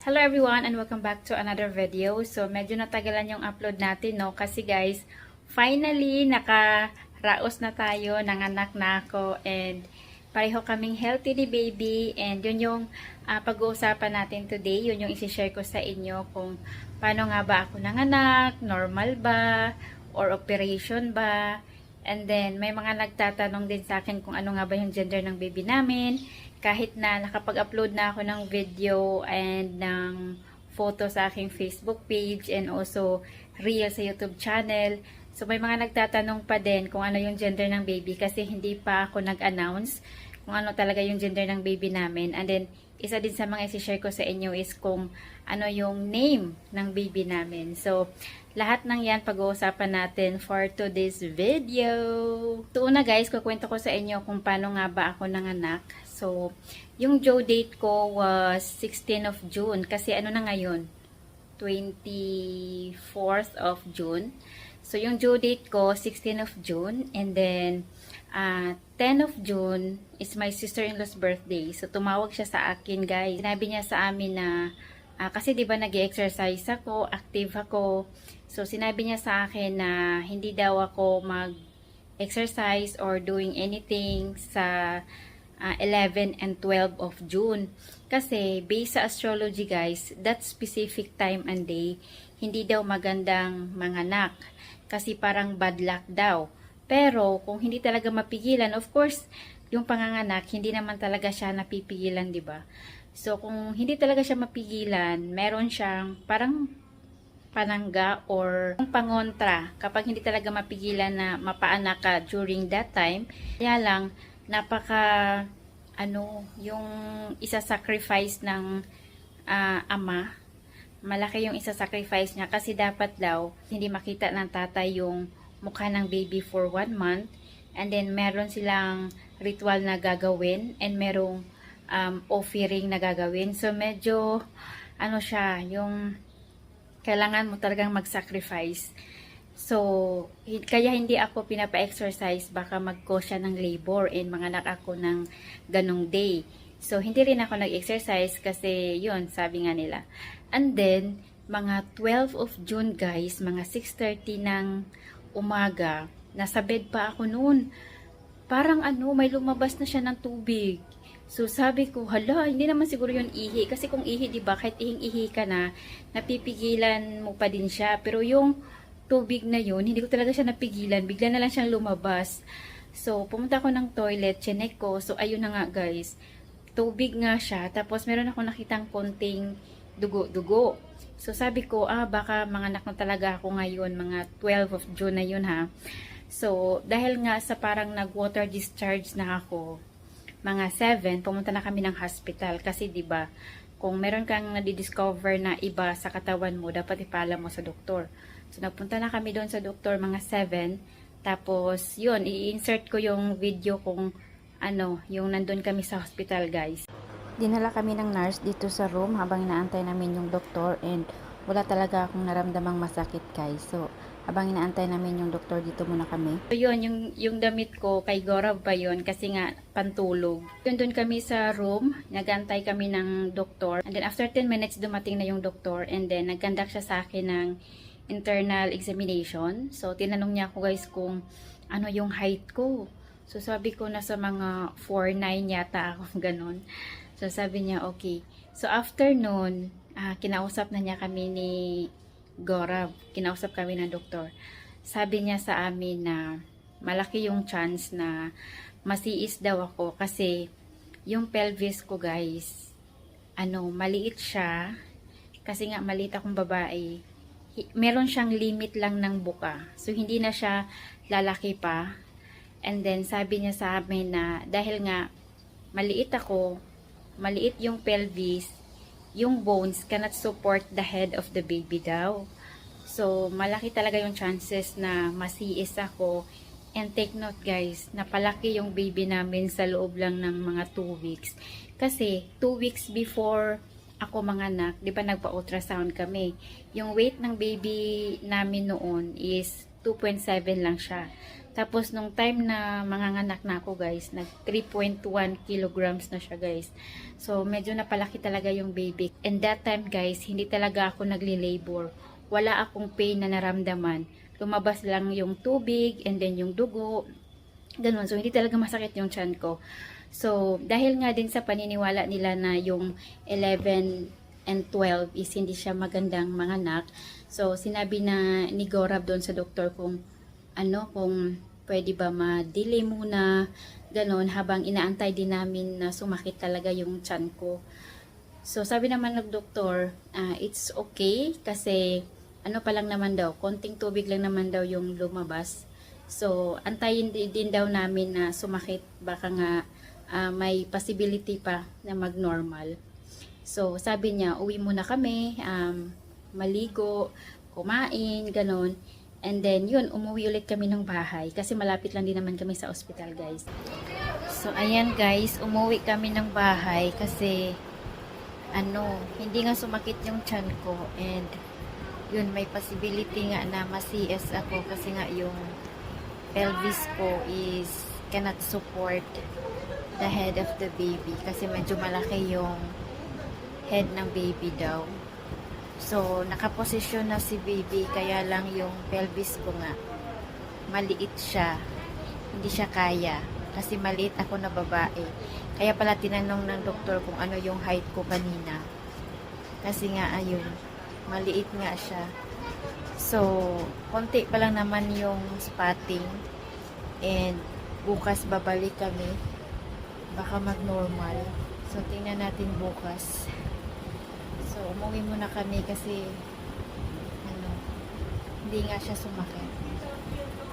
Hello everyone and welcome back to another video. So medyo natagalan yung upload natin, no? Kasi guys, finally nakaraos na tayo, nanganak na ako and pareho kaming healthy ni baby and yun yung pag-uusapan natin today. Yun yung isi-share ko sa inyo kung paano nga ba ako nanganak, normal ba or operation ba. And then may mga nagtatanong din sa akin kung ano nga ba yung gender ng baby namin. Kahit na nakapag-upload na ako ng video and ng photo sa aking Facebook page and also reel sa YouTube channel. So may mga nagtatanong pa din kung ano yung gender ng baby kasi hindi pa ako nag-announce kung ano talaga yung gender ng baby namin. And then isa din sa mga isi-share ko sa inyo is kung ano yung name ng baby namin. So lahat ng yan pag-uusapan natin for today's video. So una guys, kukwento ko sa inyo kung paano nga ba ako nanganak. So, yung due date ko was 16th of June. Kasi ano na ngayon? 24th of June. So, yung due date ko, 16th of June. And then, 10 of June is my sister-in-law's birthday. So, tumawag siya sa akin, guys. Sinabi niya sa amin na, kasi diba nag-exercise ako, active ako. So, sinabi niya sa akin na hindi daw ako mag-exercise or doing anything sa 11 and 12 of June. Kasi, based sa astrology guys, that specific time and day, hindi daw magandang manganak. Kasi parang bad luck daw. Pero, kung hindi talaga mapigilan, of course, yung panganganak, hindi naman talaga siya napipigilan, di ba? So, kung hindi talaga siya mapigilan, meron siyang parang panangga or pangontra kapag hindi talaga mapigilan na mapaanak ka during that time. Kaya lang, yung isa-sacrifice ng ama, malaki yung isa-sacrifice niya kasi dapat daw hindi makita ng tatay yung mukha ng baby for 1 month and then meron silang ritual na gagawin and merong offering na gagawin. So medyo yung kailangan mo talagang mag-sacrifice. So, kaya hindi ako pinapa-exercise, baka mag-cause siya ng labor and manganak ako ng ganong day. So, hindi rin ako nag-exercise kasi yun, sabi nga nila. And then, mga 12 of June guys, mga 6:30 ng umaga, nasa bed pa ako noon. Parang may lumabas na siya ng tubig. So, sabi ko, hala, hindi naman siguro yun ihi. Kasi kung ihi, diba, kahit ihing-ihi ka na, napipigilan mo pa din siya. Pero yung tubig na yun, hindi ko talaga siya napigilan. Bigla na lang siyang lumabas. So, pumunta ako ng toilet, chinek ko. So, ayun na nga guys. Tubig nga siya. Tapos, meron ako nakitang konting dugo-dugo. So, sabi ko, baka manganak na talaga ako ngayon. Mga 12 of June na yun ha. So, dahil nga sa parang nag-water discharge na ako, mga 7, pumunta na kami ng hospital. Kasi, diba, kung meron kang nadidiscover na iba sa katawan mo, dapat ipaalam mo sa doktor. So, nagpunta na kami doon sa doktor, mga 7. Tapos, yun, i-insert ko yung video kung yung nandun kami sa hospital, guys. Dinala kami ng nurse dito sa room habang inaantay namin yung doktor and wala talaga akong naramdamang masakit, guys. So, habang inaantay namin yung doktor, dito muna kami. So, yun, yung damit ko, kay Gorav pa yun, kasi nga, pantulog. Yun, doon kami sa room, nagantay kami ng doktor. And then, after 10 minutes, dumating na yung doktor. And then, nagkandak siya sa akin ng internal examination. So, tinanong niya ako guys kung ano yung height ko. So, sabi ko nasa mga 4'9" yata ako, ganun. So, sabi niya, okay. So, after nun, kinausap na niya kami ni Gorav. Kinausap kami ng doktor. Sabi niya sa amin na malaki yung chance na masiis daw ako kasi yung pelvis ko guys, maliit siya. Kasi nga, maliit akong babae. Meron siyang limit lang ng buka. So, hindi na siya lalaki pa. And then, sabi niya sa amin na dahil nga maliit ako, maliit yung pelvis, yung bones cannot support the head of the baby daw. So, malaki talaga yung chances na masiis ako. And take note guys, napalaki yung baby namin sa loob lang ng mga 2 weeks. Kasi, 2 weeks before ako manganak, di ba nagpa-ultrasound kami. Yung weight ng baby namin noon is 2.7 lang siya. Tapos, nung time na manganganak na ako, guys, nag 3.1 kilograms na siya, guys. So, medyo napalaki talaga yung baby. And that time, guys, hindi talaga ako nagli-labor. Wala akong pain na naramdaman. Lumabas lang yung tubig, and then yung dugo. Ganun. So, hindi talaga masakit yung tiyan ko. So, dahil nga din sa paniniwala nila na yung 11 and 12 is hindi siya magandang manganak. So, sinabi na ni Gorab doon sa doktor kung kung pwede ba ma-delay muna, ganon, habang inaantay din namin na sumakit talaga yung tiyan ko. So, sabi naman ng doktor, it's okay kasi pa lang naman daw, konting tubig lang naman daw yung lumabas. So, antayin din daw namin na sumakit, baka nga may possibility pa na mag-normal. So, sabi niya, uwi muna kami, maligo, kumain, ganon. And then, yun, umuwi ulit kami ng bahay. Kasi malapit lang din naman kami sa ospital, guys. So, ayan, guys. Umuwi kami ng bahay kasi, hindi nga sumakit yung tiyan ko. And, yun, may possibility nga na ma-CS ako kasi nga yung pelvis ko is cannot support the head of the baby. Kasi medyo malaki yung head ng baby daw. So, nakaposisyon na si baby, kaya lang yung pelvis ko nga, maliit siya. Hindi siya kaya. Kasi maliit ako na babae. Kaya pala tinanong ng doktor kung ano yung height ko kanina. Kasi nga, ayun, maliit nga siya. So, konti pa lang naman yung spotting. And, bukas babalik kami. Baka mag-normal. So, tingnan natin bukas. So, umuwi muna kami kasi hindi nga siya sumakit.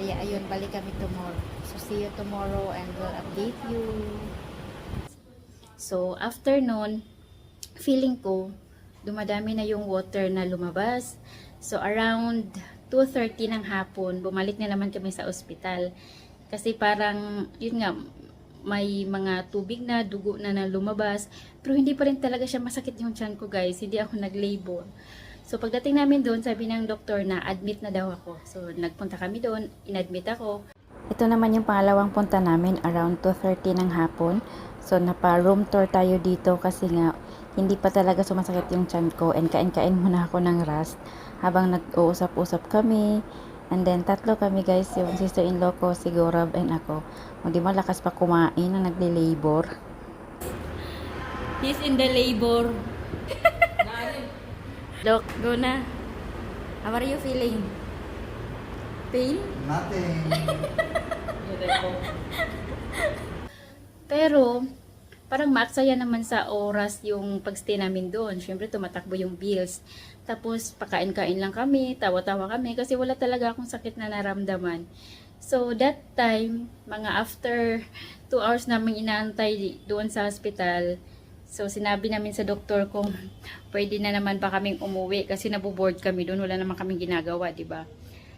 Kaya, ayun, balik kami tomorrow. So, see you tomorrow and we'll update you. So, after nun, feeling ko, dumadami na yung water na lumabas. So, around 2:30 ng hapon, bumalik na naman kami sa ospital. Kasi parang, yun nga, may mga tubig na, dugo na lumabas. Pero hindi pa rin talaga siya masakit yung tiyan ko, guys. Hindi ako nag-labor. So, pagdating namin doon, sabi ng doktor na admit na daw ako. So, nagpunta kami doon, inadmit ako. Ito naman yung pangalawang punta namin, around 2:30 ng hapon. So, napa-room tour tayo dito kasi nga, hindi pa talaga sumasakit yung tiyan ko. And kain-kain muna ako ng rust habang nag-uusap-usap kami. And then, tatlo kami, guys, yung sister-in-law ko, si Gorab, and ako. Hindi malakas pa kumain na nagli-labor. He's in the labor. Look, go na. How are you feeling? Pain? Nothing. Pero, parang maaksaya naman sa oras yung pagstay namin doon. Siyempre, tumatakbo yung bills. Tapos, pakain-kain lang kami, tawa-tawa kami, kasi wala talaga akong sakit na naramdaman. So, that time, mga after 2 hours namin inaantay doon sa hospital, so, sinabi namin sa doktor kung pwede na naman pa kaming umuwi kasi naboboard kami doon, wala naman kaming ginagawa, di ba?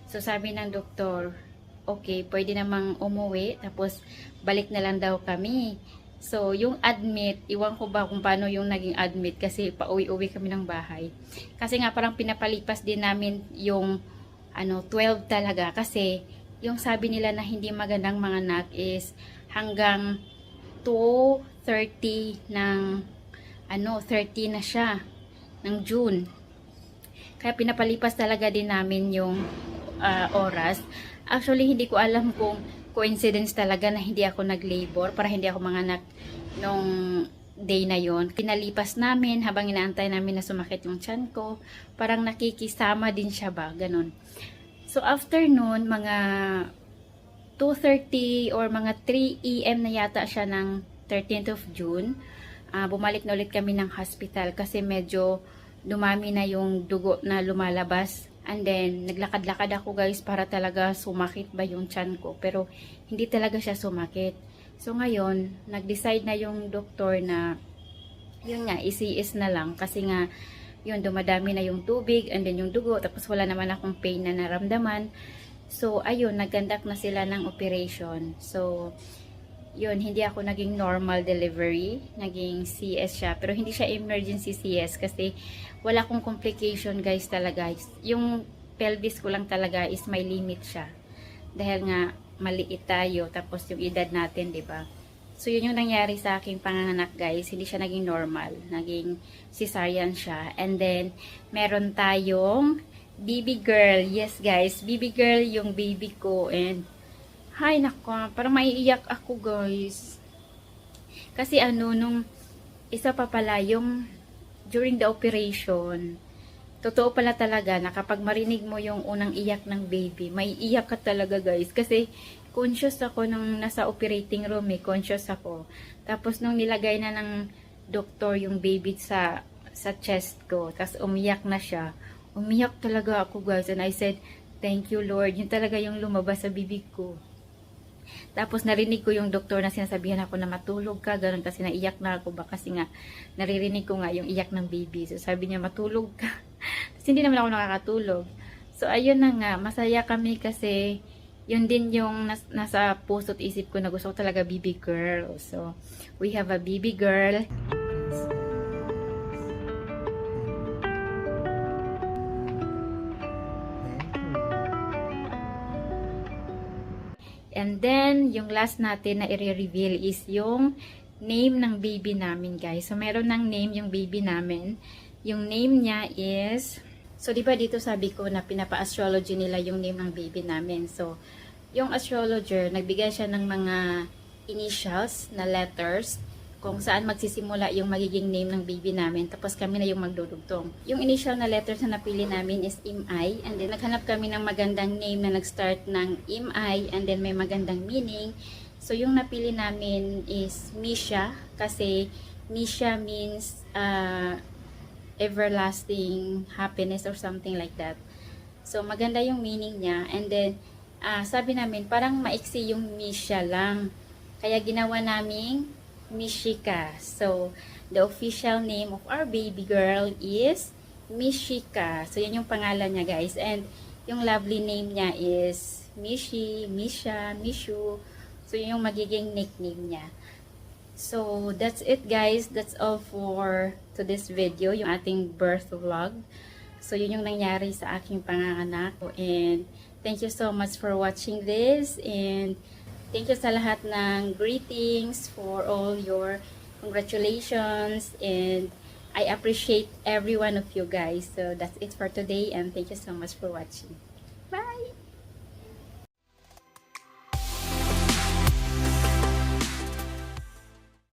So, sabi ng doktor, okay, pwede namang umuwi, tapos balik na lang daw kami. So, yung admit, iwan ko ba kung paano yung naging admit kasi pauwi-uwi kami ng bahay. Kasi nga parang pinapalipas din namin yung 12 talaga kasi yung sabi nila na hindi magandang manganak is hanggang 2:30 ng 30 na siya ng June. Kaya pinapalipas talaga din namin yung oras. Actually, hindi ko alam kung coincidence talaga na hindi ako nag-labor para hindi ako manganak nung day na yon. Pinalipas namin habang inaantay namin na sumakit yung tiyan ko. Parang nakikisama din siya ba, ganun. So after nun, mga 2:30 or mga 3 AM na yata siya ng 13th of June, bumalik na ulit kami ng hospital kasi medyo dumami na yung dugo na lumalabas. And then, naglakad-lakad ako, guys, para talaga sumakit ba yung tiyan ko. Pero, hindi talaga siya sumakit. So, ngayon, nag-decide na yung doktor na, yun nga, i-CS na lang. Kasi nga, yun, dumadami na yung tubig, and then yung dugo, tapos wala naman akong pain na naramdaman. So, ayun, nagkandak na sila ng operation. So, yun, hindi ako naging normal delivery. Naging CS siya. Pero, hindi siya emergency CS kasi wala akong complication, guys, talaga. Yung pelvis ko lang talaga is may limit siya. Dahil nga maliit tayo, tapos yung edad natin, 'di ba? So yun yung nangyari sa aking panganganak, guys. Hindi siya naging normal, naging cesarean siya. And then meron tayong baby girl. Yes, guys, baby girl yung baby ko. And hay nako, parang maiiyak ako, guys. Kasi nung isa pa pala yung during the operation, totoo pala talaga na kapag marinig mo yung unang iyak ng baby, may iyak ka talaga, guys. Kasi conscious ako nung nasa operating room, conscious ako. Tapos nung nilagay na ng doktor yung baby sa chest ko, tapos umiyak na siya. Umiyak talaga ako, guys. And I said, thank you, Lord. Yun talaga yung lumabas sa bibig ko. Tapos narinig ko yung doktor na sinasabihan ako na matulog ka, ganun, kasi naiyak na ako ba, kasi nga naririnig ko nga yung iyak ng baby. So sabi niya matulog ka. Kasi hindi naman ako nakakatulog. So ayun na nga, masaya kami kasi yun din yung nasa puso't isip ko na gusto ko talaga baby girl. So we have a baby girl. And then, yung last natin na i-reveal is yung name ng baby namin, guys. So, meron ng name yung baby namin. Yung name niya is, so, di ba dito sabi ko na pinapa-astrology nila yung name ng baby namin. So, yung astrologer, nagbigay siya ng mga initials na letters kung saan magsisimula yung magiging name ng baby namin. Tapos kami na yung magdudugtong. Yung initial na letters na napili namin is M-I. And then naghanap kami ng magandang name na nag-start ng M-I. And then may magandang meaning. So yung napili namin is Misha. Kasi Misha means everlasting happiness or something like that. So maganda yung meaning niya. And then sabi namin parang maiksi yung Misha lang. Kaya ginawa naming Mishika. So, the official name of our baby girl is Mishika. So, yan yung pangalan niya, guys. And, yung lovely name niya is Mishi, Misha, Mishu. So, yun yung magiging nickname niya. So, that's it, guys. That's all for today's video, yung ating birth vlog. So, yun yung nangyari sa aking panganganak. And, thank you so much for watching this. And, thank you sa lahat ng greetings, for all your congratulations, and I appreciate every one of you guys. So that's it for today, and thank you so much for watching.